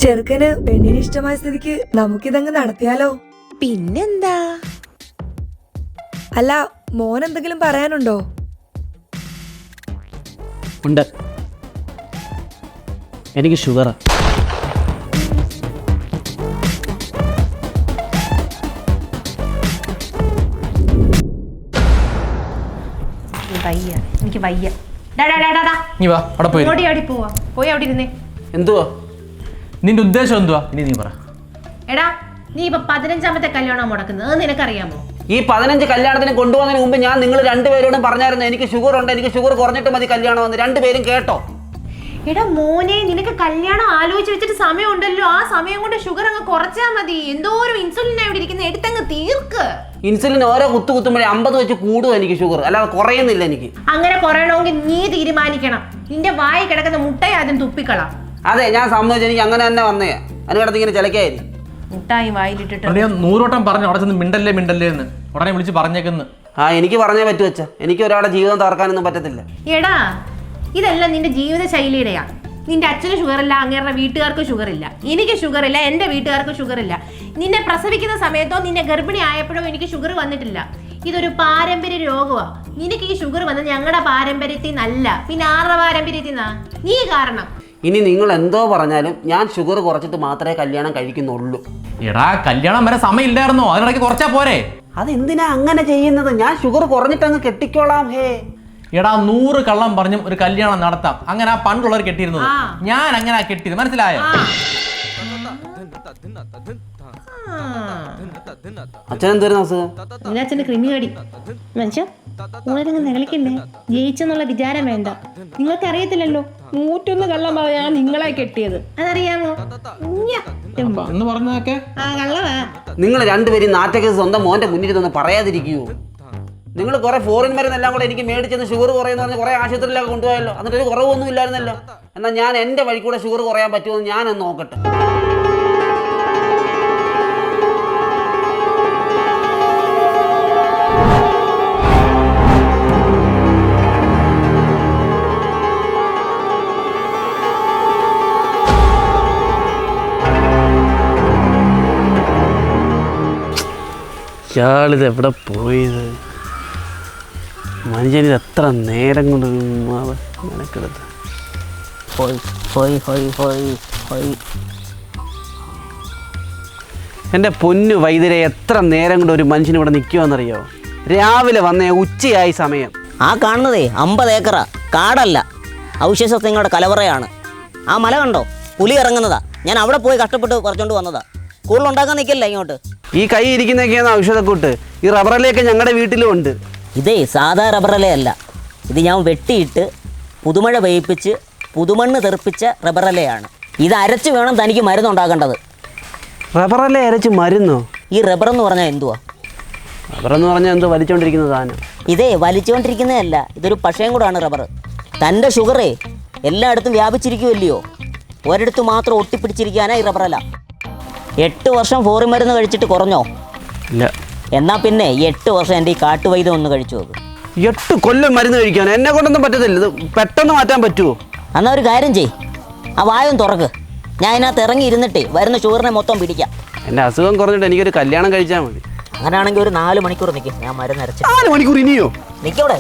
ചെറുക്കന് പെണ്ണിന് ഇഷ്ടമായ സ്ഥിതിക്ക് നമുക്കിതങ്ങ് നടത്തിയാലോ? പിന്നെന്താ? അല്ല, മോൻ എന്തെങ്കിലും പറയാനുണ്ടോ? ഉണ്ട്. എനിക്ക് ഷുഗറാ. എനിക്ക് വയ്യ. എന്തുവാ നിന്റെ ഉദ്ദേശം എന്തുവാ? ഇനി നീ പറ. എടാ, നീ ഇപ്പൊ 15ാമത്തെ കല്യാണം മുടക്കുന്നത് നിനക്കറിയാമോ? ഈ 15 കല്യാണത്തിന് കൊണ്ടുപോകുന്നതിന് മുമ്പ് ഞാൻ നിങ്ങൾ രണ്ടുപേരോടും പറഞ്ഞായിരുന്നു എനിക്ക് ഷുഗർ ഉണ്ട്, എനിക്ക് ഷുഗർ കുറഞ്ഞിട്ട് മതി കല്യാണം എന്ന്. രണ്ടുപേരും കേട്ടോ? എടാ മോനെ, നിനക്ക് കല്യാണം ആലോചിച്ച് വെച്ചിട്ട് സമയമുണ്ടല്ലോ. ആ സമയം കൊണ്ട് ഷുഗർ അങ്ങ് കുറച്ചാ മതി. എന്തോരം ഇൻസുലിൻ ഇവിടെ ഇരിക്കുന്ന, എടുത്തങ്ങ് തീർക്ക്. ഇൻസുലിൻ ഓരോ കുത്തുമ്പോഴേ 50 വെച്ച് കൂടും എനിക്ക് ഷുഗർ, അല്ലാതെ കുറയുന്നില്ല എനിക്ക്. അങ്ങനെ കുറയണമെങ്കിൽ നീ തീരുമാനിക്കണം. നിന്റെ വായി കിടക്കുന്ന മുട്ടയെ ആദ്യം തുപ്പിക്കളാം. അതെ, ഞാൻ സമ്മതിച്ചു. എനിക്ക് അങ്ങനെ തന്നെ വന്നേ. അതിനകത്ത് ഇങ്ങനെ ചിലക്കായിരുന്നു. മുട്ടായി വായിലിട്ടിട്ട് 100 വട്ടം പറഞ്ഞു അവിടെ ചെന്ന് മിണ്ടല്ലേ മിണ്ടല്ലേ എന്ന്. ഉടനെ വിളിച്ച് പറഞ്ഞേക്കുന്നു. എനിക്ക് പറഞ്ഞേ പറ്റു വെച്ചാ. എനിക്ക് ഒരാളുടെ ജീവിതം തകർക്കാനൊന്നും പറ്റത്തില്ല. എടാ, ഇതെല്ലാം നിന്റെ ജീവിത ശൈലിയുടെയാ. നിന്റെ അച്ഛന് ഷുഗർ ഇല്ല, അങ്ങേരുടെ വീട്ടുകാർക്ക് ഷുഗർ ഇല്ല, എനിക്ക് ഷുഗർ ഇല്ല, എൻ്റെ വീട്ടുകാർക്ക് ഷുഗർ ഇല്ല. നിന്നെ പ്രസവിക്കുന്ന സമയത്തോ നിന്നെ ഗർഭിണി ആയപ്പോഴോ എനിക്ക് ഷുഗർ വന്നിട്ടില്ല. ഇതൊരു പാരമ്പര്യ രോഗമാണ്. നിനക്ക് ഈ ഷുഗർ വന്നത് ഞങ്ങളുടെ പാരമ്പര്യത്തിൽ നിന്നല്ല, പിന്നെ ആരുടെ പാരമ്പര്യത്തിൽ നിന്നാ? നീ കാരണം. ഇനി നിങ്ങൾ എന്തോ പറഞ്ഞാലും ഞാൻ ഷുഗർ കുറച്ചിട്ട് മാത്രമേ കല്യാണം കഴിക്കുന്നുള്ളൂ. എടാ, കല്യാണം വരെ സമയം ഇല്ലായിരുന്നോ? അതിനിടയ്ക്ക് കുറച്ചാ പോരെ? അതെന്തിനാ അങ്ങനെ ചെയ്യുന്നത്? ഞാൻ ഷുഗർ കുറഞ്ഞിട്ട് അങ്ങ് കെട്ടിക്കോളാം. എടാ, 100 കള്ളം പറഞ്ഞും ഒരു കല്യാണം നടത്താം. അങ്ങനെ ആ പണ്ടുള്ളവർ കെട്ടിയിരുന്നത്. ഞാൻ അങ്ങനെ കെട്ടിയത്, മനസ്സിലായോ? അച്ഛൻ എന്തോരുന്ന അസുഖം? അച്ഛൻ്റെ ക്രിമികടി. മനുഷ്യ കൂടുതലങ്ങ് നികളിക്കണ്ടേ? ജയിച്ചെന്നുള്ള വിചാരം വേണ്ട. നിങ്ങൾക്ക് അറിയത്തില്ലല്ലോ, 101 കള്ളം പറയാൻ നിങ്ങളെ കെട്ടിയത്. അതറിയാമോ? എന്ന് പറഞ്ഞതൊക്കെ കള്ളവാ. നിങ്ങൾ രണ്ടുപേരും നാറ്റക്കേസ് സ്വന്തം മോന്റെ മുന്നിൽ ഇതൊന്നും പറയാതിരിക്കുവോ? നിങ്ങൾ കുറെ ഫോറിൻ മരുന്നെല്ലാം കൂടെ എനിക്ക് മേടിച്ചെന്ന് ഷുഗർ കുറയുന്ന പറഞ്ഞ് കുറെ ആശുപത്രിയിലൊക്കെ കൊണ്ടുപോയല്ലോ. എന്നിട്ട് ഒരു കുറവൊന്നും ഇല്ലായിരുന്നല്ലോ. എന്നാൽ ഞാൻ എൻ്റെ വഴി കൂടെ ഷുഗർ കുറയാൻ പറ്റുമെന്ന് ഞാനൊന്ന് നോക്കട്ടെ. ഇയാളിത് എവിടെ പോയത്? മനുഷ്യനിത് എത്ര നേരം കൊണ്ട് മെനക്കെടുത്ത്. എൻ്റെ പൊന്നു വൈദ്യരെ, എത്ര നേരം കൊണ്ട് ഒരു മനുഷ്യൻ ഇവിടെ നിൽക്കുമെന്നറിയോ? രാവിലെ വന്നേ, ഉച്ചയായി സമയം. ആ കാണുന്നതേ 50 ഏക്കറാ, കാടല്ല, ഔഷധങ്ങളുടെ കലവറയാണ്. ആ മല കണ്ടോ? പുലി ഇറങ്ങുന്നതാ. ഞാൻ അവിടെ പോയി കഷ്ടപ്പെട്ട് കുറച്ചുകൊണ്ട് വന്നതാ. കൂടുതലുണ്ടാക്കാൻ നിൽക്കില്ല ഇങ്ങോട്ട്. ഈ കൈ ഇരിക്കുന്നതൊക്കെയാണ് ഔഷധക്കൂട്ട്. ഈ റബ്ബറിലേക്ക് ഞങ്ങളുടെ വീട്ടിലും ഉണ്ട്. ഇതേ സാധാ റബ്ബറലയല്ല, ഇത് ഞാൻ വെട്ടിയിട്ട് പുതുമഴ പെയ്യിപ്പിച്ച് പുതുമണ്ണ് തെറിപ്പിച്ച റബ്ബറലയാണ്. ഇത് അരച്ച് വേണം തനിക്ക് മരുന്നുണ്ടാക്കേണ്ടത്. റബ്ബറല്ലേ അരച്ച് മരുന്നോ? ഈ റബ്ബർ എന്ന് പറഞ്ഞാൽ എന്തുവാ? റബ്ബറെന്ന് പറഞ്ഞാൽ എന്തോ വലിച്ചുകൊണ്ടിരിക്കുന്ന സാധനം. ഇതേ വലിച്ചുകൊണ്ടിരിക്കുന്നതല്ല, ഇതൊരു പശയും കൂടാണ് റബ്ബർ. തൻ്റെ ഷുഗറേ എല്ലായിടത്തും വ്യാപിച്ചിരിക്കുമല്ലയോ, ഒരിടത്ത് മാത്രം ഒട്ടിപ്പിടിച്ചിരിക്കാനാ ഈ റബ്ബറല. 8 വർഷം ഫോറിൻ മരുന്ന് കഴിച്ചിട്ട് കുറഞ്ഞോ? ഇല്ല. എന്നാൽ പിന്നെ 8 വർഷം എൻ്റെ ഈ കാട്ടുവൈദ്യം ഒന്ന് കഴിച്ചു നോക്ക്. 8 കൊല്ലം മരുന്ന് കഴിക്കാൻ എന്നെ കൊണ്ടൊന്നും പറ്റത്തില്ല. ഇത് പെട്ടെന്ന് മാറ്റാൻ പറ്റുമോ? എന്നാൽ ഒരു കാര്യം ചെയ്, ആ വായും തുറക്ക്. ഞാൻ അതിനകത്ത് ഇറങ്ങി ഇരുന്നിട്ടേ വരുന്ന ഷുഗറിനെ മൊത്തം പിടിക്കാം. എൻ്റെ അസുഖം കുറഞ്ഞിട്ട് എനിക്കൊരു കല്യാണം കഴിച്ചാൽ മതി. അങ്ങനെയാണെങ്കിൽ ഒരു 4 മണിക്കൂർ നിൽക്കും, ഞാൻ മരുന്ന് അരച്ച്. 4 മണിക്കൂർ ഇനിയോ? നിൽക്കവിടെ.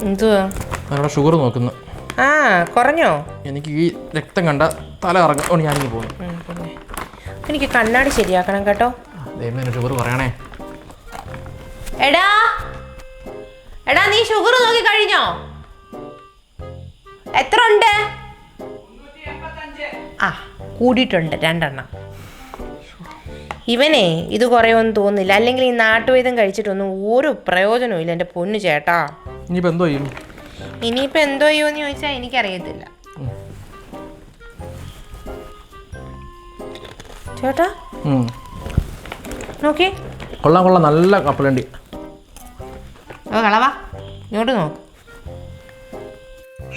എന്തുവാ ഷുഗർ നോക്കുന്നു. കുറഞ്ഞോ? എനിക്ക് ഈ രക്തം കണ്ട തല ഇറങ്ങും. ഞാനിങ്ങനെ പോകുന്നു. എനിക്ക് കണ്ണാടി ശരിയാക്കണം കേട്ടോ. ഷുഗർ പറയണേ. എടാ എടാ, നീ ഷുഗർ നോക്കി കഴിഞ്ഞോ? എത്ര ഉണ്ട്? കൂടിയിട്ടുണ്ട് 2 എണ്ണം. ഇവനെ ഇത് കുറയൊന്നും തോന്നില്ല. അല്ലെങ്കിൽ ഈ നാട്ടുവൈദ്യം കഴിച്ചിട്ടൊന്നും ഒരു പ്രയോജനവും ഇല്ല എൻ്റെ പൊന്നു ചേട്ടാ. ഇനിയിപ്പോൾ എന്തോ ചെയ്യും? ഇനിയിപ്പോൾ എന്തോ ചെയ്യുമെന്ന് ചോദിച്ചാൽ എനിക്കറിയത്തില്ല ചേട്ടാ. നോക്കി. കൊള്ളാം, നല്ല കപ്പലണ്ടി. കളവാ, ഇങ്ങോട്ട് നോക്ക്.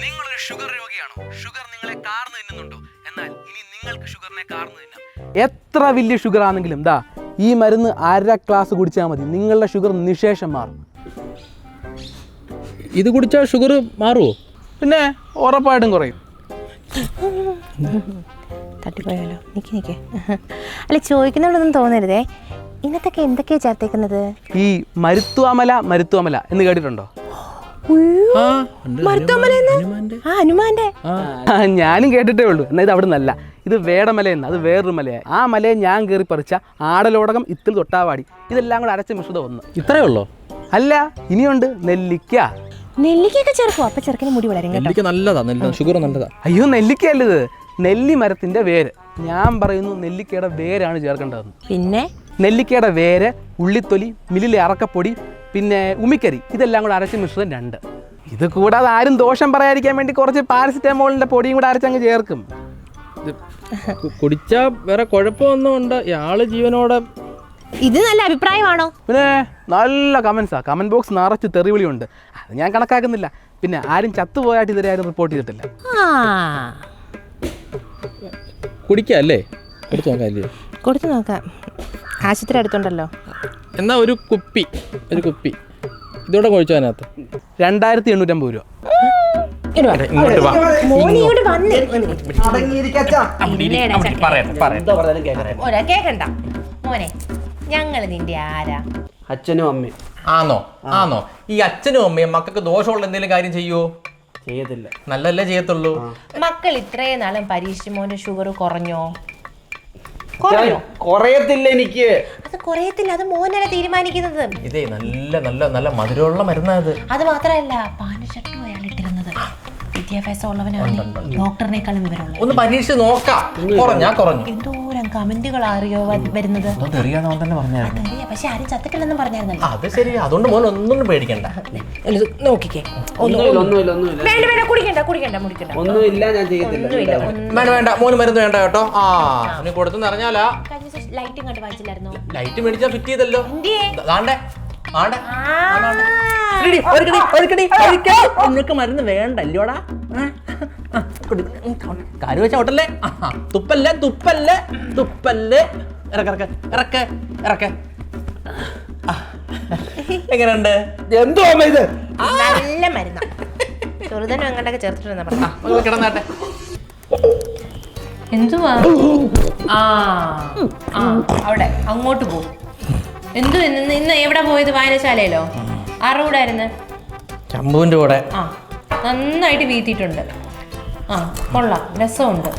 നിങ്ങളൊരു ഷുഗർ രോഗിയാണോ? ഷുഗർ നിങ്ങളെ കാർന്നു തിന്നുന്നുണ്ടോ? എന്നാൽ ഇനി നിങ്ങൾക്ക് ഷുഗറിനെ കാർന്നു തിന്നാം. എത്ര വലിയ ഷുഗർ ആണെങ്കിലും ഈ മരുന്ന് 1/2 ഗ്ലാസ് കുടിച്ചാൽ മതി, നിങ്ങളുടെ ഷുഗർ നിശേഷം മാറും. ഇത് കുടിച്ചാൽ ഷുഗർ മാറുമോ? പിന്നെ ഉറപ്പായിട്ടും കുറയും. തട്ടിപ്പോയാലോ? നിക്ക് അല്ല, ചോദിക്കുന്നതൊന്നും തോന്നരുതേ. ഇന്നത്തൊക്കെ എന്തൊക്കെയാ ചേർത്തേക്കുന്നത്? ഈ മരുത്വാമല എന്ന് കേട്ടിട്ടുണ്ടോ? ഹനുമാന്റെ. ഞാനും കേട്ടിട്ടേ ഉള്ളൂ. എന്നാൽ ഇത് അവിടെ നിന്നല്ല, ഇത് വേടമലയെന്ന്. അത് വേറൊരു മലയായി. ആ മലയെ ഞാൻ കയറി പറിച്ച ആടലോടകം, ഇത്തിൽ തൊട്ടാവാടി, ഇതെല്ലാം കൂടെ അരച്ച മിശ്രിതം ഒന്ന്. ഇത്രയേ ഉള്ളോ? അല്ല, ഇനിയുണ്ട് നെല്ലിക്ക. നെല്ലിക്കൊക്കെ ചേർക്കും, അപ്പൊ ചെറുക്കിന് മുടി വളരും കേട്ടോ. നെല്ലിക്ക നല്ലതാ, ഷുഗർ നല്ലതാ. അയ്യോ, നെല്ലിക്കല്ല ഇത്, നെല്ലി മരത്തിന്റെ വേര്. ഞാൻ പറയുന്നു നെല്ലിക്കയുടെ വേരാണ് ചേർക്കേണ്ടതെന്ന്. പിന്നെ നെല്ലിക്കയുടെ വേര്, ഉള്ളിത്തൊലി, മില്ലിലെ അറക്കപ്പൊടി, പിന്നെ ഉമിക്കരി, ഇതെല്ലാം കൂടെ അരച്ച മിശ്രിതം 2. ഇത് കൂടാതെ ആരും ദോഷം പറയാതിരിക്കാൻ വേണ്ടി കുറച്ച് പാരസിറ്റമോളിന്റെ പൊടിയും കൂടെ അരച്ചങ്ങ് ചേർക്കും. കുടിച്ചാ വേറെ കുഴപ്പമൊന്നും ഉണ്ട്? ഇയാള് ജീവനോടെ. ഇത് നല്ല അഭിപ്രായമാണോ? പിന്നെ നല്ല കമൻസാ. കമന്റ് ബോക്സ് നിറച്ച് തെറിവിളിയുണ്ട്. അത് ഞാൻ കണക്കാക്കുന്നില്ല. പിന്നെ ആരും ചത്തുപോയായിട്ട് ഇതുവരെ ആരും റിപ്പോർട്ട് ചെയ്തിട്ടില്ല. കുടിക്കല്ലേ? കൊടുത്തു നോക്കാം. കൊടുത്തു നോക്കാം. ആശുപത്രി അടുത്തുണ്ടല്ലോ. എന്നാ ഒരു കുപ്പി ഇതോടെ കുഴിച്ചു. അതിനകത്ത് 2850 രൂപ. ഇങ്ങോട്ട് വാ. കേക്കണ്ട മോനെ, ഞങ്ങള് നിന്റെ ആരാ? അച്ഛനും അമ്മയും. ആണോ? ഈ അച്ഛനും അമ്മയും മക്കൾക്ക് ദോഷമുള്ള എന്തെങ്കിലും കാര്യം ചെയ്യുവോ? ചെയ്യത്തില്ല. നല്ലല്ലേ ചെയ്യത്തുള്ളൂ. മക്കൾ ഇത്രയും നാളും പരീക്ഷിച്ച് മോന്റെ ഷുഗർ കുറഞ്ഞോ? കുറയത്തില്ല എനിക്ക്. അത് കുറയത്തില്ല, അത് മോനല്ല തീരുമാനിക്കുന്നത്. ഇതേ നല്ല നല്ല നല്ല മധുരമുള്ള മരുന്നാത്. അത് മാത്രല്ല, പാനഷട്ടും അയാൾ ഇട്ടിരുന്നത്. വിദ്യാഭ്യാസം ഉള്ളവനാണ്, ഡോക്ടറിനേക്കാളും വിവരമുള്ള. ഒന്ന് പരീക്ഷിച്ച് നോക്കാം. കുറഞ്ഞു. എന്തോരം കമന്റുകൾ അറിയോ വരുന്നത്. പക്ഷെ ആരും ചത്തിട്ടില്ലെന്നും പറഞ്ഞായിരുന്നല്ലോ. അത് ശരി. അതുകൊണ്ട് മോൻ ഒന്നും പേടിക്കണ്ട. നോക്കിക്കേ. വേണ്ട, കുടിക്കണ്ട. ഒന്നുമില്ല, ഞാൻ ചെയ്യത്തില്ല. വേണ്ട മോന് മരുന്ന് വേണ്ട കേട്ടോ. അവന് കൊടുത്തെന്ന് അറിഞ്ഞാലാ. ലൈറ്റും കണ്ട് വായിച്ചില്ലായിരുന്നോ? ലൈറ്റ് മേടിച്ചാ ഫിറ്റ് ചെയ്തല്ലോ. നിനക്ക് മരുന്ന് വേണ്ടല്ലോടാ. കാര്യം വെച്ചാ ഓട്ടല്ലേ. തുപ്പല്ലേ. ഇറക്ക. എങ്ങനെയുണ്ട്? എന്തോ ഇത്? നല്ല മരുന്നാ. ചെറുതനും അങ്ങോട്ടൊക്കെ ചേർത്തിട്ട് കിടന്നാട്ടെ. എന്തുവാ? അവിടെ അങ്ങോട്ട് പോകും. ഇന്ന് എവിടെ പോയത്? വായനശാലയിലോ? ആരുടെ കൂടെ ആയിരുന്നു? ചമ്പുവിന്റെ കൂടെ. നന്നായിട്ട് വീത്തിയിട്ടുണ്ട്. കൊള്ളാം, രസമുണ്ട്.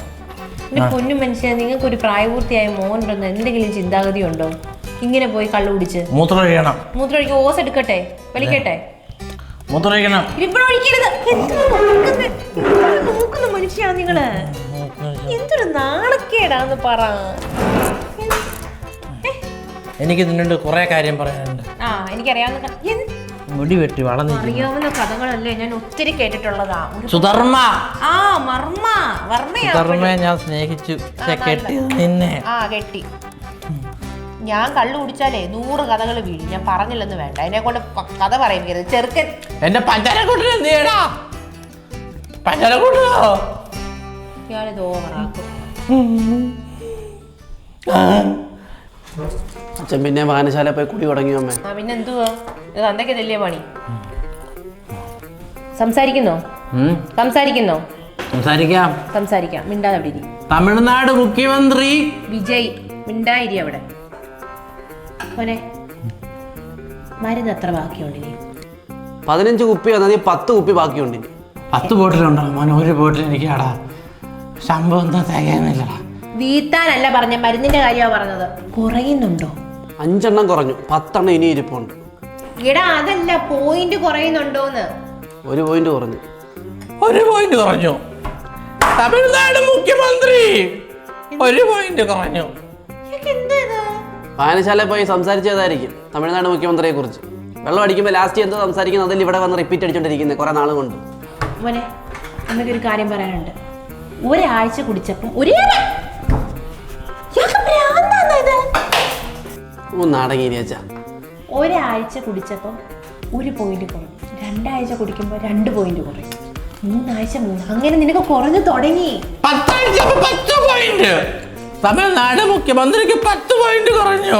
എന്റെ പൊന്നു മനുഷ്യ, നിങ്ങൾക്ക് ഒരു പ്രായപൂർത്തിയായ മോനുണ്ടെന്ന് എന്തെങ്കിലും ചിന്താഗതി ഉണ്ടോ? ഇങ്ങനെ പോയി കള്ളു കുടിച്ച് മൂത്രമൊഴിക്ക് ഓസ് എടുക്കട്ടെ, വലിക്കട്ടെ. ഇവിടെ ഒഴിക്കരുത്. നോക്കുന്ന മനുഷ്യാണ് നിങ്ങള്. എന്തൊരു നാണക്കേടാന്ന് പറ. എനിക്ക് നിന്നോട് കുറെ കാര്യം പറയാനുണ്ട്. എനിക്കറിയാവുന്ന മുടി വെട്ടി അറിയാവുന്ന കഥകളല്ലേ ഞാൻ ഒത്തിരി കേട്ടിട്ടുള്ളതാ. സുധർമ്മയെ ഞാൻ സ്നേഹിച്ചു. നിന്നെ കെട്ടി. ഞാൻ കള്ളു കുടിച്ചാലേ 100 കഥകൾ വീഴും. ഞാൻ പറഞ്ഞില്ലെന്ന് വേണ്ട, അതിനെ കൊണ്ട് കഥ പറയിക്കരുത്. ചെറുക്കൻ എന്റെ ഇയാളിത് ഓവറാക്കും. അച്ഛൻ പിന്നെ വായനശാല പോയി കുടി തുടങ്ങി. അമ്മ പിന്നെ എന്തുവാ ഇത്? എന്തൊക്കെ വലിയ പണി. സംസാരിക്കാം. മിണ്ടാതെ അവിടെ ഇരി. തമിഴ്നാട് മുഖ്യമന്ത്രി വിജയ്, മിണ്ടായിരി അവിടെ. മോനെ, മരുന്ന് എത്ര ബാക്കിയുണ്ട്? 15 കുപ്പി വന്നാൽ 10 കുപ്പി ബാക്കിയുണ്ട്. 10 ബോട്ടിലുണ്ടോ മോനെ? ഒരു ബോട്ടിൽ എനിക്ക് സംഭവം തികയുന്നില്ലടാ. വീത്താനല്ല പറഞ്ഞ, മരുന്നിന്റെ കാര്യമാണ് പറഞ്ഞത്. കുറയുന്നുണ്ടോ? 5 എണ്ണം കുറഞ്ഞു, 10 എണ്ണം ഇനി ഇരിപ്പുണ്ട്. എടാ അതല്ല, പോയിന്റ് കുറയുന്നുണ്ടോന്ന്. 1 പോയിന്റ് കുറഞ്ഞു. 1 പോയിന്റ് കുറഞ്ഞു. തമിഴ്നാട് മുഖ്യമന്ത്രി 1 പോയിന്റ് കുറഞ്ഞു. വായനശാല പോയി സംസാരിച്ചതായിരിക്കും തമിഴ്നാട് മുഖ്യമന്ത്രിയെ കുറിച്ച്. വെള്ളം അടിക്കുമ്പോൾ ലാസ്റ്റ് എന്തോ സംസാരിക്കുന്നത്, അതിൽ ഇവിടെ വന്ന് റിപ്പീറ്റ് അടിച്ചോണ്ടിരിക്കുന്നത് കുറെ നാൾ കൊണ്ട്. മോനെ, നമുക്കൊരു കാര്യം പറയാനുണ്ട്. ഒരാഴ്ച കുടിച്ചപ്പം ഒരാഴ്ച കുടിച്ചപ്പം 1 പോയിന്റ് കുറയും. 2 ആഴ്ച കുടിക്കുമ്പോൾ 2 പോയിന്റ് കുറയും. 3 ആഴ്ച 3. അങ്ങനെ നിനക്ക് കുറഞ്ഞു തുടങ്ങി. 10 ആഴ്ച 10 പോയിന്റ്. തമിഴ്നാട് മുഖ്യമന്ത്രിക്ക് 10 പോയിന്റ് കുറഞ്ഞു.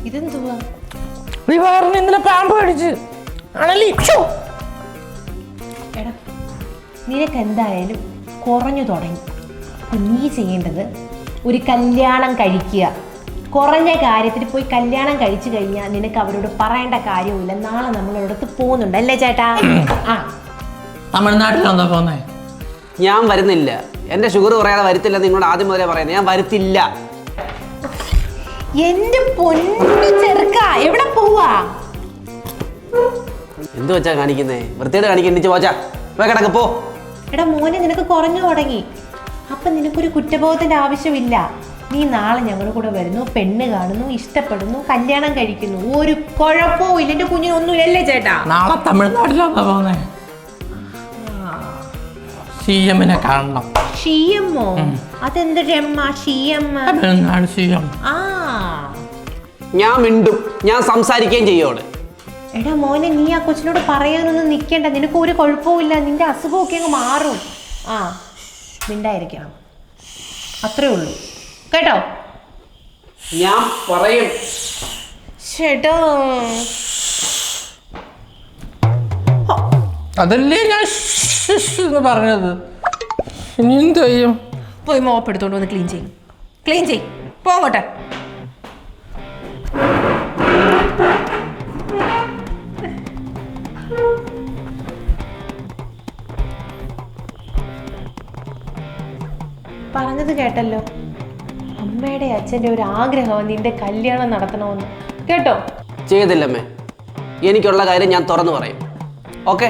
ഇതെന്തുവാ? ഇന്നലെ പാമ്പ് കടിച്ച് എടാ നിനക്ക് എന്തായാലും കുറഞ്ഞു തുടങ്ങി. നീ ചെയ്യേണ്ടത് ഒരു കല്യാണം കഴിക്കുക. കുറഞ്ഞ കാര്യത്തിൽ പോയി കല്യാണം കഴിച്ചു കഴിഞ്ഞാൽ നിനക്ക് അവരോട് പറയേണ്ട കാര്യമില്ല. നാളെ നമ്മളൊരിടത്ത് പോകുന്നുണ്ട് അല്ലേ ചേട്ടാ? ആ തമിഴ്നാട്ടിലാണോ പോന്നേ? ഞാൻ വരുന്നില്ല. എൻ്റെ ഷുഗർ കുറയാതെ വരുത്തില്ല. നിങ്ങളോട് ആദ്യം മുതലേ പറയുന്നത് ഞാൻ വരുത്തില്ല. എന്റെ പൊന്നു ചെറുക്ക എവിടെ പോവാ? എന്ത് വെച്ചാ കാണിക്കുന്നേ? വൃത്തിയോട് കാണിക്കണ്ടിച്ച് പോച്ചാ പോയി കിടക്ക പോ. എടാ മോനെ നിനക്ക് കുറഞ്ഞു തുടങ്ങി. അപ്പൊ നിനക്കൊരു കുറ്റബോധത്തിന്റെ ആവശ്യമില്ല. നീ നാളെ ഞങ്ങളുടെ കൂടെ വരുന്നു, പെണ്ണ് കാണുന്നു, ഇഷ്ടപ്പെടുന്നു, കല്യാണം കഴിക്കുന്നു. ഒരു കുഴപ്പവും ഇല്ല. എന്റെ കുഞ്ഞിനൊന്നുമില്ലല്ലേ ചേട്ടാ? നാളെ തമിഴ്നാട്ടിലാണോ പോന്നേ? CM-നെ കാണണം. ഷീയമ്മോ? അതെന്തൊരു എമ്മ ഷീയമ്മ? തമിഴ്നാട് CM. ആ ഞാൻ മിണ്ടും, ഞാൻ സംസാരിക്കുകയും ചെയ്യോട്. എടാ മോനെ നീ ആ കൊച്ചിനോട് പറയാനൊന്നും നിൽക്കണ്ട. നിനക്ക് ഒരു കുഴപ്പമില്ല. നിന്റെ അസുഖമൊക്കെ അങ്ങ് മാറും. ആ മിണ്ടായിരിക്കണം, അത്രേ ഉള്ളൂ കേട്ടോ. ഞാൻ പറയും. ചേട്ടോ അതല്ലേ ഞാൻ എന്ന് പറഞ്ഞത്. ഇനി എന്ത് ചെയ്യും? പോയി മോപ്പ് എടുത്തോണ്ട് വന്ന് ക്ലീൻ ചെയ്യും. ക്ലീൻ ചെയ്യും. പോകട്ടെ. പറഞ്ഞത് കേട്ടല്ലോ. അമ്മയുടെ അച്ഛൻ്റെ ഒരു ആഗ്രഹമാണ് നിന്റെ കല്യാണം നടത്തണമെന്ന്. കേട്ടോ? ചെയ്തില്ലമ്മേ. എനിക്കുള്ള കാര്യം ഞാൻ തുറന്നു പറയും. ഓക്കെ?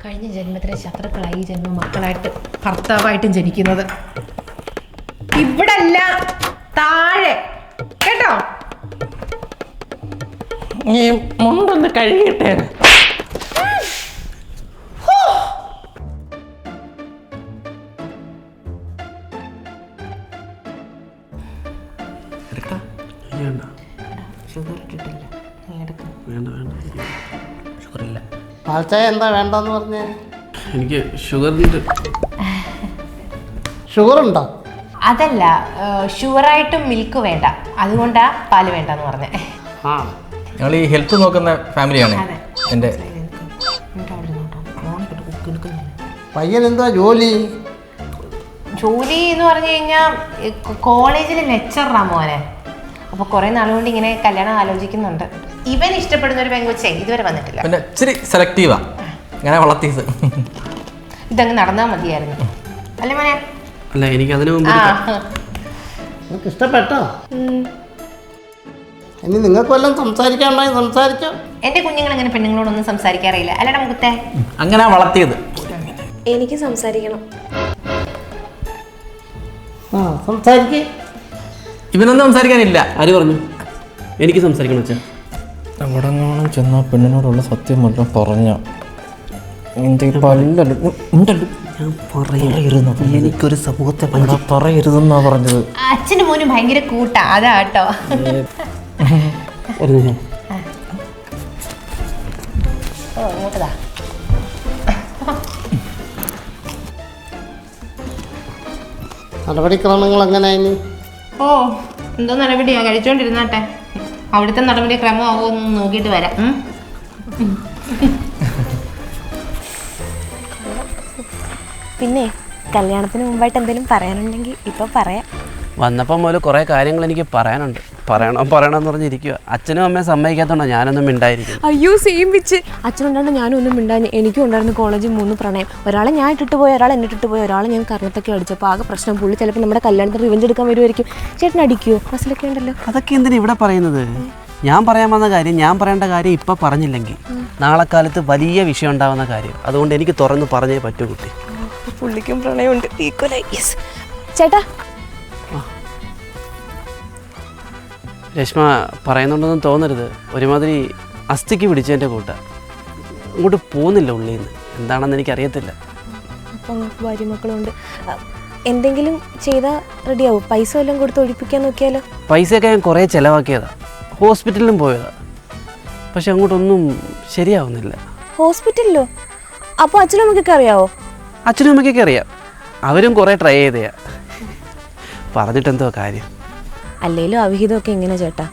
കഴിഞ്ഞ ജന്മത്തിലെ ശത്രുക്കളായി ഈ ജന്മം മക്കളായിട്ട് ഭർത്താവായിട്ടും ജനിക്കുന്നത്. ഇവിടല്ല, താഴെ. കേട്ടോ? ഈ മുണ്ടൊന്ന് കഴുകിയിട്ടേ. പാൽച്ചായ എന്താ വേണ്ടെന്ന് പറഞ്ഞേ? എനിക്ക് ഷുഗറിൻ്റെ ഷുഗറുണ്ടോ? അതല്ല, ഷുവറായിട്ടും മിൽക്ക് വേണ്ട, അതുകൊണ്ടാ പാല് വേണ്ടെന്ന് പറഞ്ഞേ. ആ ഞങ്ങൾ ഈ ഹെൽത്ത് നോക്കുന്ന ഫാമിലിയാണ്. അതെ. എൻ്റെ പയ്യൻ എന്താ ജോലി? ജോലി എന്ന് പറഞ്ഞു കഴിഞ്ഞാൽ കോളേജിൽ ലെക്ചറാ മോനെ. അപ്പോൾ കുറേ നാളുകൊണ്ട് ഇങ്ങനെ കല്യാണം ആലോചിക്കുന്നുണ്ട്. ഇവൻ ഇഷ്ടപ്പെടുന്ന ഒരു പെങ്കൊച്ചേ ഇതുവരെ വന്നിട്ടില്ല. പിന്നെ ഇച്ചിരി സെലക്റ്റീവാ, അങ്ങനെ വളർത്തിയത്. ഇതങ്ങ് നടന്നാൽ മതിയായിരുന്നു അല്ലേ മോനെ? അല്ല, എനിക്ക് അതിനു മുമ്പ് നിങ്ങൾക്ക് ഇഷ്ടപ്പെട്ടോ? ഇനി നിങ്ങൾക്ക് വല്ലതും സംസാരിക്കാനുണ്ടെങ്കിൽ സംസാരിച്ചോ. എൻ്റെ കുഞ്ഞുങ്ങൾ അങ്ങനെ പെണ്ണുങ്ങളോടൊന്നും സംസാരിക്കാറില്ല അല്ലടാ മുഖത്തെ? അങ്ങനെ വളർത്തിയത്. എനിക്ക് സംസാരിക്കണം. ആ സംസാരിക്കേ. ഇവനൊന്നും സംസാരിക്കാനില്ല. ആര് പറഞ്ഞു? എനിക്ക് സംസാരിക്കണം വെച്ചാൽ അവിടെ നിന്നും ചെന്ന പെണ്ണിനോടുള്ള സത്യം മുഴുവൻ പറഞ്ഞ എനിക്കൊരു സമൂഹത്തെ പറയരുതെന്നാ പറഞ്ഞത്. അച്ഛനും മോനും ഭയങ്കര കൂട്ടാ, അതാ കേട്ടോ. ഓ ഇങ്ങോട്ടതാ. നടപടിക്രമങ്ങൾ എങ്ങനെയായി? ഓ എന്തോ നടപടിയാ, കഴിച്ചോണ്ടിരുന്നാട്ടെ. അവിടുത്തെ നടപടി ക്രമമാവോ എന്ന് നോക്കിയിട്ട് വരാം. പിന്നെ കല്യാണത്തിന് മുമ്പായിട്ട് എന്തെങ്കിലും പറയാനുണ്ടെങ്കിൽ ഇപ്പൊ പറയാം. വന്നപ്പം മുതൽ കുറേ കാര്യങ്ങൾ എനിക്ക് പറയാനുണ്ട്. പറയണമെന്ന് പറഞ്ഞിരിക്കുക. അച്ഛനും അമ്മയും സമ്മതിക്കാത്തതുകൊണ്ടോ ഞാനൊന്നും മിണ്ടായിരിക്കും. അയ്യോ സെയിം വെച്ച് അച്ഛനുണ്ടാണ്ട് ഞാനും ഒന്നും മിണ്ടാഞ്ഞ്. എനിക്കും ഉണ്ടായിരുന്നു കോളേജിൽ 3 പ്രണയം. ഒരാളെ ഞാൻ ഇട്ടിട്ട് പോയി, ഒരാളെ എന്നെ ഇട്ടിട്ട് പോയി, ഒരാളെ ഞാൻ കർണത്തൊക്കെ അടിച്ചപ്പോൾ ആകെ പ്രശ്നം. പുള്ളി ചിലപ്പോൾ നമ്മുടെ കല്യാണത്തിന് റിവെഞ്ച് എടുക്കാൻ വരുമായിരിക്കും. ചേട്ടൻ അടിക്കുമോ? ബസ്സിലൊക്കെ ഉണ്ടല്ലോ. അതൊക്കെ എന്തിനാ ഇവിടെ പറയുന്നത്? ഞാൻ പറയാൻ വന്ന കാര്യം, ഞാൻ പറയേണ്ട കാര്യം ഇപ്പം പറഞ്ഞില്ലെങ്കിൽ നാളെ കാലത്ത് വലിയ വിഷയം ഉണ്ടാവുന്ന കാര്യം. അതുകൊണ്ട് എനിക്ക് തുറന്ന് പറഞ്ഞേ പറ്റൂ കുട്ടി. പുള്ളിക്കും പ്രണയമുണ്ട് ഈക്വലായി. യെസ് ചേട്ടാ. രശ്മ പറയുന്നുണ്ടെന്നും തോന്നരുത്. ഒരുമാതിരി അസ്ഥിക്ക് പിടിച്ചതിൻ്റെ കൂട്ട അങ്ങോട്ട് പോകുന്നില്ല ഉള്ളിൽ നിന്ന്. എന്താണെന്ന് എനിക്കറിയത്തില്ല. അപ്പം ഭാര്യ മക്കളുണ്ട്. എന്തെങ്കിലും ചെയ്താൽ റെഡിയാവും. പൈസ വല്ലതും കൊടുത്ത് ഒഴിപ്പിക്കാൻ നോക്കിയാലോ? പൈസയൊക്കെ ഞാൻ കുറേ ചിലവാക്കിയതാണ്. ഹോസ്പിറ്റലിലും പോയതാണ്. പക്ഷെ അങ്ങോട്ടൊന്നും ശരിയാവുന്നില്ല. ഹോസ്പിറ്റലിലോ? അപ്പോൾ അച്ഛനും അമ്മയ്ക്കൊക്കെ അറിയാവോ? അച്ഛനും അമ്മയ്ക്കൊക്കെ അറിയാം. അവരും കുറേ ട്രൈ ചെയ്തയാ. പറഞ്ഞിട്ടെന്തോ കാര്യം. അല്ലേലും അവിഹിതമൊക്കെ എങ്ങനെ ചേട്ടാ,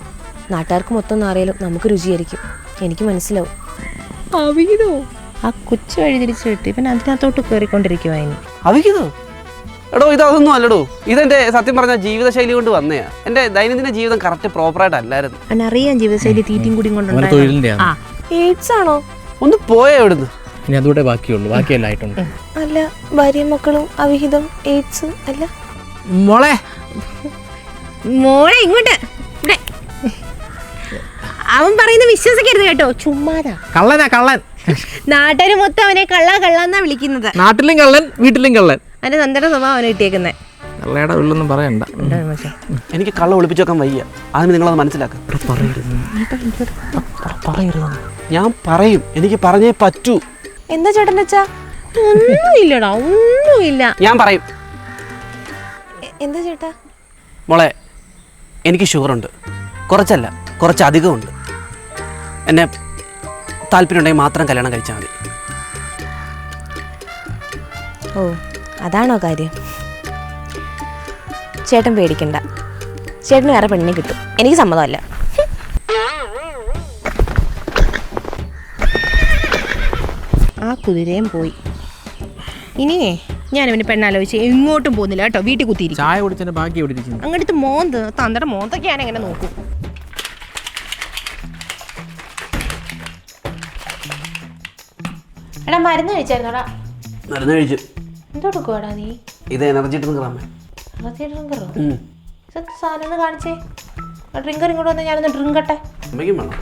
നാട്ടുകാർക്ക് മൊത്തം ഒന്നും അറിയാലും നമുക്ക് രുചിയായിരിക്കും. എനിക്ക് മനസ്സിലാവും. അവിഹിതോ? ആ കൊച്ചു വഴി തിരിച്ചു വിട്ട് ഇപ്പം അതിനകത്തോട്ട് കയറിക്കൊണ്ടിരിക്കുവായിരുന്നു. അവിഹിതോ? എടോ ഇതൊന്നും അല്ലടോ, ഇതെന്റെ സത്യം പറഞ്ഞ ജീവിതശൈലി കൊണ്ട് വന്നയാ. എന്റെ ദൈനംദിന ജീവിതം കറക്റ്റ് പ്രോപ്പറായിട്ട് അല്ലായിരുന്നു. അറിയാം ജീവിതശൈലി തീറ്റയും കൂടി കൊണ്ടുണ്ടായി. തൊഴിലിന്റെ എയ്ഡ്സ് ആണോ? ഒന്ന് പോയേ എവിടുന്ന്. ഇനി അതുകൂടെ ബാക്കിയുള്ളൂ, ബാക്കിയെല്ലാം ആയിട്ടുണ്ട്. അല്ല, ഭാര്യയും മക്കളും അവിഹിതം എയ്ഡ്സ് അല്ല. മോളെ മോളെ ഇങ്ങോട്ട്. അവൻ പറയുന്നത് വിശ്വസിക്കരുത് കേട്ടോ, ചുമ്മാതാ. കള്ളനാ കള്ളൻ. നാട്ടുകാർ മൊത്തം അവനെ കള്ളാന്നാ വിളിക്കുന്നത്. നാട്ടിലും കള്ളൻ, വീട്ടിലും കള്ളൻ. അവന്റെ നന്ദയുടെ സ്വഭാവം അവനെ കിട്ടിയേക്കുന്നത്. കള്ളയുടെ ഉള്ളൊന്നും പറയണ്ട. എനിക്ക് കള്ള ഒളിപ്പിച്ചു വെക്കാൻ വയ്യ. അതിന് നിങ്ങളത് മനസ്സിലാക്കാം. ഞാൻ പറയും, എനിക്ക് പറഞ്ഞേ പറ്റൂ. എന്താ ചേട്ടൻ വെച്ചാ? ഒന്നുമില്ലടാ, ഒന്നുമില്ല. ഞാൻ പറയും. എന്താ ചേട്ടാ? മോളെ, എനിക്ക് ഷുഗറുണ്ട്. കുറച്ചല്ല, കുറച്ചധികം ഉണ്ട്. എന്നെ താല്പര്യമുണ്ടെങ്കിൽ മാത്രം കല്യാണം കഴിച്ചാൽ മതി. ഓ, അതാണോ കാര്യം? ചേട്ടൻ പേടിക്കണ്ട, ചേട്ടന് വേറെ പെണ്ണിനെ കിട്ടും. എനിക്ക് സമ്മതമല്ല. ആ കുതിരയും പോയി. ഇനിയേ ഞാൻ അവന് പെണ്ണാലോചിച്ച് എങ്ങോട്ടും പോകുന്നില്ല കേട്ടോ, വീട്ടിൽ കുത്തിയിരിക്കും. ചായ കുടിച്ചതിന്റെ ബാക്കി എവിടെ ഇരിക്കുന്നു? അങ്ങോട്ട് മോന്ത് തന്തയുടെ മോന്തൊക്കെ ഞാൻ എങ്ങനെ നോക്കും. എടാ മരുന്ന് കഴിച്ചായിരുന്നോടാ? മരുന്ന് കഴിച്ചു. എന്തെടുക്കുവാടാ നീ? ഇത് എനർജി ഡ്രിങ്കറാമേ. ഡ്രിങ്കറോ? സാധനം ഒന്ന് കാണിച്ചേ. ഡ്രിങ്കർ ഇങ്ങോട്ട് വന്നാൽ ഞാനൊന്ന് ഡ്രിങ്കട്ടെ. അമ്മയ്ക്കും വേണം.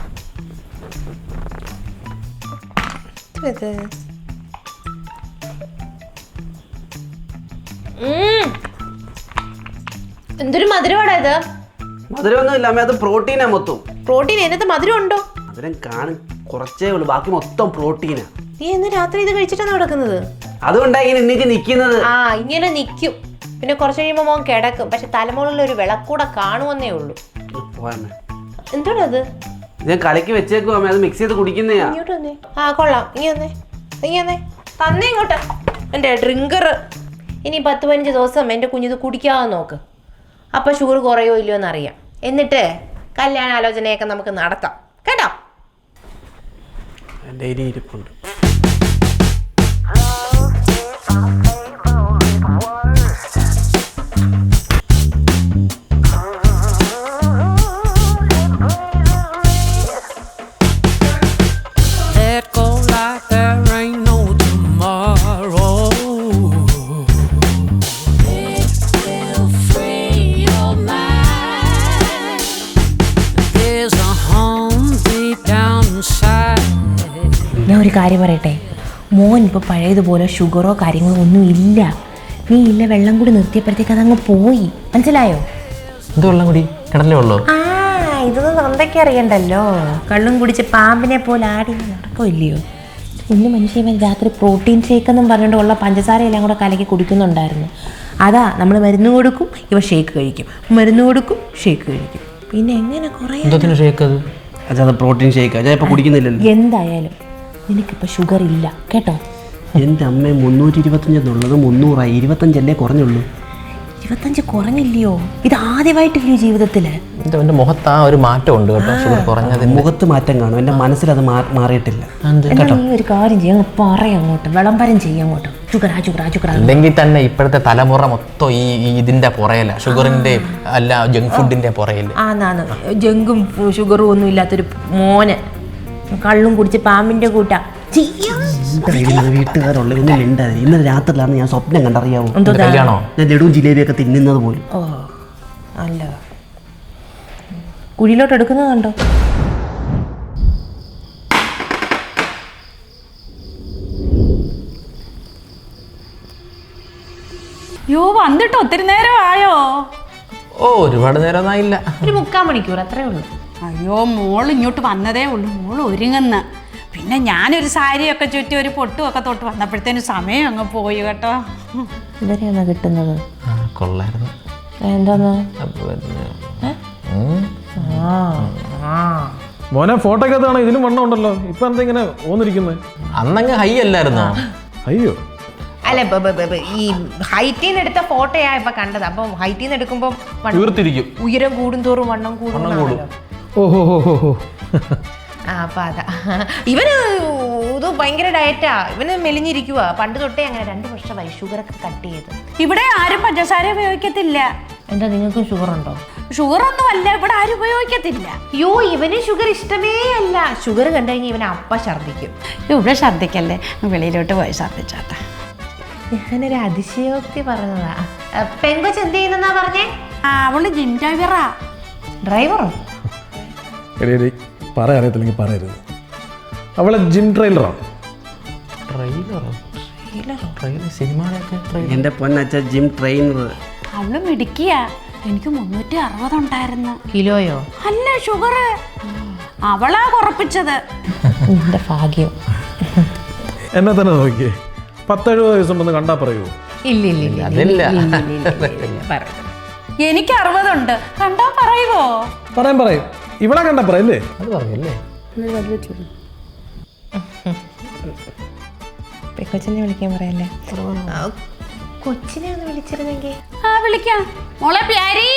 എന്തൊരു മധുരമാടാ ഇത്. മധുരമൊന്നും ഇല്ല അമ്മ, അത് പ്രോട്ടീനാ മൊത്തം. പ്രോട്ടീൻ അതിനകത്ത് മധുരം ഉണ്ടോ? മധുരം കാണും, കുറച്ചേ ഉള്ളൂ, ബാക്കി മൊത്തം പ്രോട്ടീനാ. നീ എന്ന് രാത്രി ഇത് കഴിച്ചിട്ടാണ് നടക്കുന്നത്? അതുകൊണ്ടാ ഇങ്ങനെ എണ്ണീറ്റ് നിൽക്കുന്നത്. ആ, ഇങ്ങനെ നിൽക്കും. പിന്നെ കുറച്ച് കഴിയുമ്പോൾ മോൻ കിടക്കും. പക്ഷെ തലമുകളിൽ ഒരു വിളക്കൂടെ കാണുമെന്നേ ഉള്ളൂ. എന്തോടാ അത്? ഞാൻ കളിക്ക് വെച്ചേക്കും അമ്മ, അത് മിക്സ് ചെയ്ത് കുടിക്കുന്നയാ. ഇങ്ങോട്ട് വന്നേ. ആ കൊള്ളാം, ഇങ്ങനെ വന്നേ, ഇങ്ങനെ വന്നേ. തന്നെ ഇങ്ങോട്ട് എൻ്റെ ഡ്രിങ്കർ. ഇനി 10-15 ദിവസം എൻ്റെ കുഞ്ഞിത് കുടിക്കാതെ നോക്ക്. അപ്പം ഷുഗർ കുറയോ ഇല്ലയോ എന്നറിയാം. എന്നിട്ട് കല്യാണ ആലോചനയൊക്കെ നമുക്ക് നടത്താം കേട്ടോ. എൻ്റെ ഇനി ഇരിപ്പുണ്ട്. ഞാൻ ഒരു കാര്യം പറയട്ടെ, മോൻ ഇപ്പോൾ പഴയതുപോലെ ഷുഗറോ കാര്യങ്ങളോ ഒന്നും ഇല്ല. നീ ഇല്ല വെള്ളം കൂടി നിർത്തിയപ്പോഴത്തേക്ക് അതങ്ങ് പോയി, മനസ്സിലായോ? എന്ത് വെള്ളം കൂടി? കിടലേ ഉള്ളൂ. ആ, ഇതൊന്നും നന്ദയ്ക്ക് അറിയണ്ടല്ലോ. കള്ളും കുടിച്ച് പാമ്പിനെ പോലെ ആടി നടക്കില്ലയോ? ഇന്ന് മനുഷ്യൻ രാത്രി പ്രോട്ടീൻ ഷേക്ക് എന്നും പറഞ്ഞുകൊണ്ട് ഉള്ള പഞ്ചസാര എല്ലാം കൂടെ കലക്കി കുടിക്കുന്നുണ്ടായിരുന്നു. അതാ നമ്മൾ മരുന്ന് കൊടുക്കും, ഇവ ഷേക്ക് കഴിക്കും, മരുന്ന് കൊടുക്കും, ഷേക്ക് കഴിക്കും. പിന്നെ എങ്ങനെ കുറേ ഷേക്ക്? അത് പ്രോട്ടീൻ ഷേക്ക് ഞാൻ ഇപ്പൊ കുടിക്കുന്നില്ലല്ലോ. എന്തായാലും നിനക്കിപ്പോൾ ഷുഗർ ഇല്ല കേട്ടോ. എൻ്റെ അമ്മ 325 എന്നുള്ളത് 300, 25 കുറഞ്ഞുള്ളൂ. 25 കുറഞ്ഞില്ലയോ? ഇത് ആദ്യമായിട്ടില്ലയോ ജീവിതത്തിൽ? എൻ്റെ മുഖത്ത് ആ ഒരു മാറ്റം ഉണ്ട് കേട്ടോ, ഷുഗർ കുറഞ്ഞത്. മുഖത്ത് മാറ്റം കാണും, എൻ്റെ മനസ്സിലത് മാറിയിട്ടില്ല കേട്ടോ. നീ ഒരു കാര്യം ചെയ്യാം, പറയാം അങ്ങോട്ട്, വിളംബരം ചെയ്യാം അങ്ങോട്ട്. ഷുഗർ ഷുഗർ അല്ലെങ്കിൽ തന്നെ ഇപ്പോഴത്തെ തലമുറ മൊത്തം ഈ ഇതിന്റെ പുറയല്ല, ഷുഗറിന്റെ അല്ല ജങ്ക് ഫുഡിന്റെ പുറയില്ല. ആന്നാന്ന്, ജങ്കും ഷുഗറും ഒന്നും ഇല്ലാത്തൊരു മോന് കള്ളും കുടിച്ച് പാമ്പിന്റെ കൂട്ട വീട്ടുകാരുള്ള ഒന്നും മിണ്ടാതെ. ഇന്നലെ രാത്രിയിലാണ് ഞാൻ സ്വപ്നം കണ്ടറിയാവോ, കല്യാണോ? ഞാൻ ലഡുവും ജിലേബിയൊക്കെ തിന്നുന്നത് പോലും. ഓ അല്ല, കുഴിയിലോട്ട് എടുക്കുന്നത് കണ്ടോ? യോ വന്നിട്ട് ഒത്തിരി നേരം ആയോ? ഓ, ഒരുപാട് നേരമൊന്നും ആയില്ല, ഒരു 3/4 മണിക്കൂർ അത്രേ ഉള്ളൂ. അയ്യോ, മോൾ ഇങ്ങോട്ട് വന്നതേ ഉള്ളൂ. മോൾ ഒരുങ്ങുന്ന. പിന്നെ ഞാനൊരു സാരിയൊക്കെ ചുറ്റി ഒരു പൊട്ടുമൊക്കെ തൊട്ട് വന്നപ്പോഴത്തേനും സമയം അങ്ങ് പോയി കേട്ടോ. ഇവരെയാണോ കിട്ടുന്നത്? കൊള്ളായിരുന്നു. എന്താന്ന്? മോനെ ഫോട്ടോക്കകത്താണ് ഇതിലും വണ്ണം ഉണ്ടല്ലോ, ഇപ്പൊ എന്താ ഇങ്ങനെ ഓന്നിരിക്കുന്നത്? അന്നങ്ങ് ഹൈ അല്ലായിരുന്നോ? അയ്യോ, അല്ല ഈ ഹൈറ്റിൽ നിന്ന് എടുത്ത ഫോട്ടോയാ ഇപ്പൊ കണ്ടത്. അപ്പൊ ഹൈറ്റിൽ നിന്ന് എടുക്കുമ്പോ തീർത്തിരിക്കും. ഉയരം കൂടുന്തോറും വണ്ണം കൂടും. ഓഹോ. അപ്പൊ അതാ ഇവന് ഇത് ഭയങ്കര ഡയറ്റാ. ഇവന് മെലിഞ്ഞിരിക്കുക. പണ്ട് തൊട്ടേ അങ്ങനെ 2 വർഷമായി ഷുഗറൊക്കെ കട്ട് ചെയ്ത്. ഇവിടെ ആരും പഞ്ചസാര ഉപയോഗിക്കത്തില്ല. എന്താ നിങ്ങൾക്കും ഷുഗർ ഉണ്ടോ? ഷുഗർ ഒന്നും അല്ല, ഇവിടെ ആരും ഉപയോഗിക്കത്തില്ല. അയ്യോ ഇവന് ഷുഗർ ഇഷ്ടമേ അല്ല. ഷുഗർ കണ്ടു കഴിഞ്ഞാൽ ഇവന് അപ്പ ഛർദ്ദിക്കും. ഇവിടെ ഛർദ്ദിക്കല്ലേ, വെളിയിലോട്ട് പോയി ഛർദ്ദിച്ചാട്ടെ. ഞാനൊരു അതിശയോക്തി പറഞ്ഞതാ. പെങ്കൊച്ച് എന്ത് ചെയ്യുന്നെന്നാ പറഞ്ഞേ? അവള് ജിം ഡ്രൈവറാ. ഡ്രൈവറോ? അറിയത്തില്ലെങ്കിൽ പറയരുത്. അവളെ ജിം ട്രെയിലറാണ്. എന്റെ പൊന്നച്ച ജിം ട്രെയിനർ. അവള് മിടുക്കിയ. എനിക്ക് 360 ഉണ്ടായിരുന്നു. കിലോയോ? അല്ല, ഷുഗർ. അവളാ കുറപ്പിച്ചത്. എന്റെ ഭാഗ്യം. എന്നെ തന്നെ നോക്കിയേ, 10-70 വയസ്സുണ്ടെന്ന് കണ്ടാ പറയൂ? ഇല്ല. എനിക്ക് 60 ഉണ്ട്. കണ്ടാ പറയുവോ? പറയും. ഇവിടെ കണ്ടാ പറയല്ലേ? അത് പറയല്ലേ. കൊച്ചിനെ വിളിക്കാൻ പറയല്ലേ? കൊച്ചിനെ ഒന്ന് വിളിച്ചിരുന്നെങ്കിൽ. വിളിക്കാം. മോളെ പ്യാരി.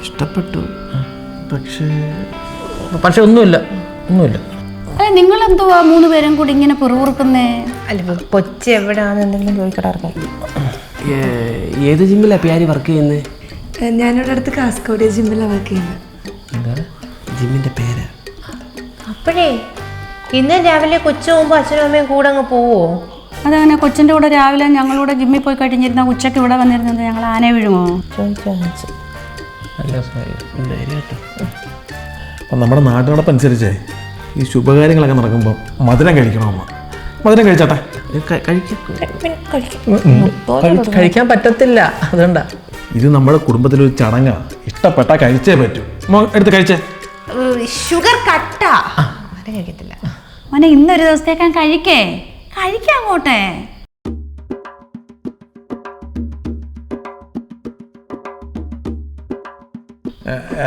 ഇഷ്ടപ്പെട്ടു. പക്ഷെ ഒന്നുമില്ല. നിങ്ങൾ എന്തുവാ 3 പേരും കൂടി ഇങ്ങനെ പിറുപിറുക്കുന്നേ? അല്ല കൊച്ചി എവിടെയാണെന്ന് എന്തെങ്കിലും ചോദിക്കട്ടെ. ഏത് ജിമ്മിലാ പ്യാരി വർക്ക് ചെയ്യുന്നത്? ഞാനിവിടെ അടുത്ത് കാസർഗോഡ് ജിമ്മിലാണ് വർക്ക് ചെയ്യുന്നത്. ജിമ്മിന്റെ പേര്? അപ്പോഴേ ഇന്ന് രാവിലെ കൊച്ചു പോകുമ്പോ അച്ഛനും അമ്മയും കൂടെ അങ്ങ് പോവോ? അതങ്ങനെ കൊച്ചിൻ്റെ കൂടെ രാവിലെ ഞങ്ങളിവിടെ ജിമ്മിൽ പോയി കഴിഞ്ഞിരുന്ന ഉച്ചയ്ക്ക് ഇവിടെ വന്നിരുന്നത് ഞങ്ങൾ ആനയെ വീഴുമോ? അപ്പം നമ്മുടെ നാട്ടുനടപ്പനുസരിച്ചേ ഈ ശുഭകാര്യങ്ങളൊക്കെ നടക്കുമ്പോൾ മധുരം കഴിക്കണമെന്ന്. മധുരം കഴിച്ചാട്ടെ. കഴിക്കാൻ പറ്റത്തില്ല. അതുകൊണ്ടാ. ഇത് നമ്മുടെ കുടുംബത്തിലൊരു ചടങ്ങാണ്. ഇഷ്ടപ്പെട്ടാ കഴിച്ചേ പറ്റൂ. എടുത്ത് കഴിച്ചേ. ഷുഗർ കട്ടാ. അത് കഴിക്കത്തില്ല. മോനെ ഇന്നൊരു ദിവസത്തേക്കാൻ കഴിക്കാം അങ്ങോട്ടെ.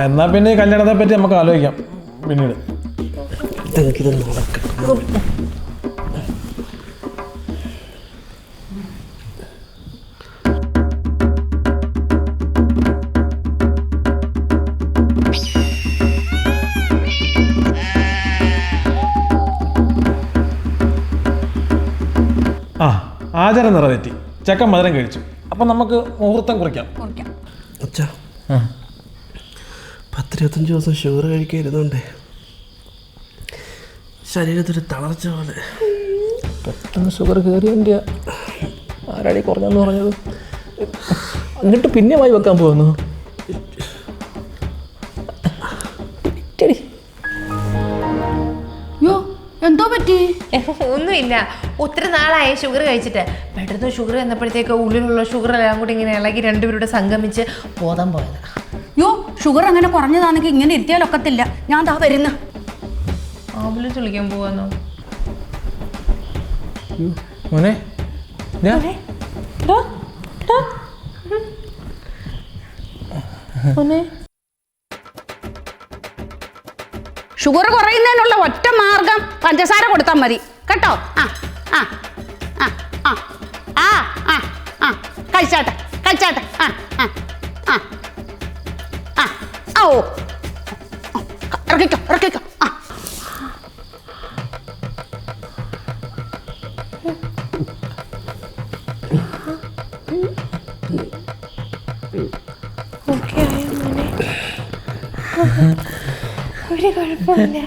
എന്നാ പിന്നെ ഈ കല്യാണത്തെ പറ്റി നമുക്ക് ആലോചിക്കാം പിന്നീട്. ആചാരം നിറവേറ്റി. ചക്ക മധുരം കഴിച്ചു. അപ്പം നമുക്ക് മുഹൂർത്തം കുറിക്കാം. അച്ഛാ 10-25 ദിവസം ഷുഗർ കഴിക്കരുതുണ്ടേ ശരീരത്തൊരു തളർച്ച പോലെ. പെട്ടെന്ന് ഷുഗർ കയറിയ ആരാടി കുറഞ്ഞെന്ന് പറഞ്ഞത്? എന്നിട്ട് പിന്നെ വായി വെക്കാൻ പോകുന്നു. എന്തോ പറ്റി? ഒന്നുമില്ല. ഒത്തിരി നാളായി ഷുഗർ കഴിച്ചിട്ട്. പെട്ടെന്ന് ഷുഗർ വന്നപ്പോഴത്തേക്ക് ഉള്ളിലുള്ള ഷുഗർ എല്ലാം കൂടി ഇങ്ങനെ ഇളകി രണ്ടുപേരുടെ സംഗമിച്ച് ബോധം പോയതാ. ഷുഗർ അങ്ങനെ കുറഞ്ഞതാണെങ്കിൽ ഇങ്ങനെ ഇരുത്തിയാലൊക്കത്തില്ല. ഞാൻ ദാ വരുന്ന. ആംബുലൻസ് വിളിക്കാൻ പോവാന്നോ? മോനെ ഷുഗർ കുറയുന്നതിനുള്ള ഒറ്റ മാർഗം പഞ്ചസാര കൊടുത്താൽ മതി കേട്ടോ. കഴിച്ചാട്ടെ. ഓ ഇറക്കിക്കോ. ഓക്കെ ആയോ മോനെ? ഒരു കുഴപ്പമില്ല.